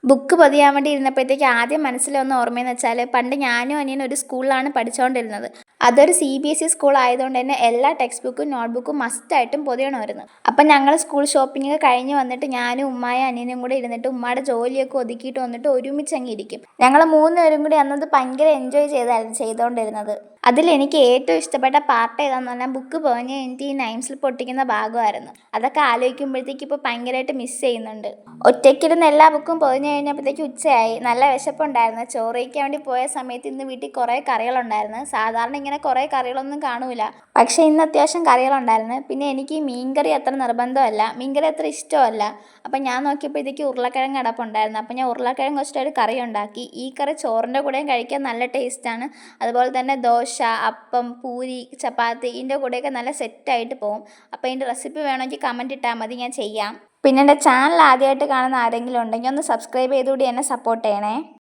Book പൊതിയാൻ വേണ്ടി ഇരുന്നപ്പോഴത്തേക്ക് ആദ്യം മനസ്സിൽ വന്ന ഓർമ്മയെന്ന് വെച്ചാൽ പണ്ട് ഞാനും അനിയനും ഒരു സ്കൂളിലാണ് പഠിച്ചുകൊണ്ടിരുന്നത്. അതൊരു CBSE സ്കൂൾ ആയതുകൊണ്ട് തന്നെ എല്ലാ ടെക്സ്റ്റ് ബുക്കും നോട്ട് ബുക്കും മസ്റ്റായിട്ടും പൊതിയണമായിരുന്നു. അപ്പം ഞങ്ങൾ സ്കൂൾ ഷോപ്പിംഗ് കഴിഞ്ഞ് വന്നിട്ട് ഞാനും ഉമ്മായും അനിയനും കൂടെ ഇരുന്നിട്ട് ഉമ്മയുടെ ജോലിയൊക്കെ ഒതുക്കിയിട്ട് വന്നിട്ട് ഒരുമിച്ച് അങ്ങ് ഇരിക്കും. ഞങ്ങൾ 3 പേരും കൂടി അന്നത് ഭയങ്കര എൻജോയ് ചെയ്തായിരുന്നു ചെയ്തുകൊണ്ടിരുന്നത്. അതിലെനിക്ക് ഏറ്റവും ഇഷ്ടപ്പെട്ട പാർട്ട് ഏതാണെന്ന് പറഞ്ഞാൽ ബുക്ക് പൊതിഞ്ഞ് എനിക്ക് ഈ നൈം സ്ലിപ്പ് ഒട്ടിക്കുന്ന ഭാഗമായിരുന്നു. അതൊക്കെ ആലോചിക്കുമ്പോഴത്തേക്ക് ഇപ്പോൾ ഭയങ്കരമായിട്ട് മിസ് ചെയ്യുന്നുണ്ട്. ഒറ്റയ്ക്കിരുന്ന് എല്ലാ ബുക്കും പൊതിഞ്ഞ് കഴിഞ്ഞപ്പോഴത്തേക്ക് ഉച്ചയായി. നല്ല വിശപ്പുണ്ടായിരുന്നു. ചോറ് കഴിക്കാൻ വേണ്ടി പോയ സമയത്ത് ഇന്ന് വീട്ടിൽ കുറേ കറികളുണ്ടായിരുന്നു. സാധാരണ ഇങ്ങനെ കുറേ കറികളൊന്നും കാണൂല, പക്ഷേ ഇന്ന് അത്യാവശ്യം കറികളുണ്ടായിരുന്നു. പിന്നെ എനിക്ക് ഈ മീൻകറി അത്ര നിർബന്ധമല്ല, മീൻകറി അത്ര ഇഷ്ടമല്ല. അപ്പം ഞാൻ നോക്കിയപ്പോഴത്തേക്ക് ഉരുളക്കിഴങ്ങ് അടപ്പുണ്ടായിരുന്നു. അപ്പം ഞാൻ ഉരുളക്കിഴങ്ങ് വെച്ചിട്ടൊരു കറി ഉണ്ടാക്കി. ഈ കറി ചോറിൻ്റെ കൂടെയും കഴിക്കാൻ നല്ല ടേസ്റ്റാണ്. അതുപോലെ തന്നെ ദോശ, അപ്പം, പൂരി, ചപ്പാത്തി ഇതിൻ്റെ കൂടെയൊക്കെ നല്ല സെറ്റായിട്ട് പോകും. അപ്പോൾ ഇതിൻ്റെ റെസിപ്പി വേണമെങ്കിൽ കമൻറ്റ് ഇട്ടാൽ മതി, ഞാൻ ചെയ്യാം. പിന്നെ എൻ്റെ ചാനൽ ആദ്യമായിട്ട് കാണുന്ന ആരെങ്കിലും ഉണ്ടെങ്കിൽ ഒന്ന് സബ്സ്ക്രൈബ് ചെയ്തുകൂടി എന്നെ സപ്പോർട്ട് ചെയ്യണേ.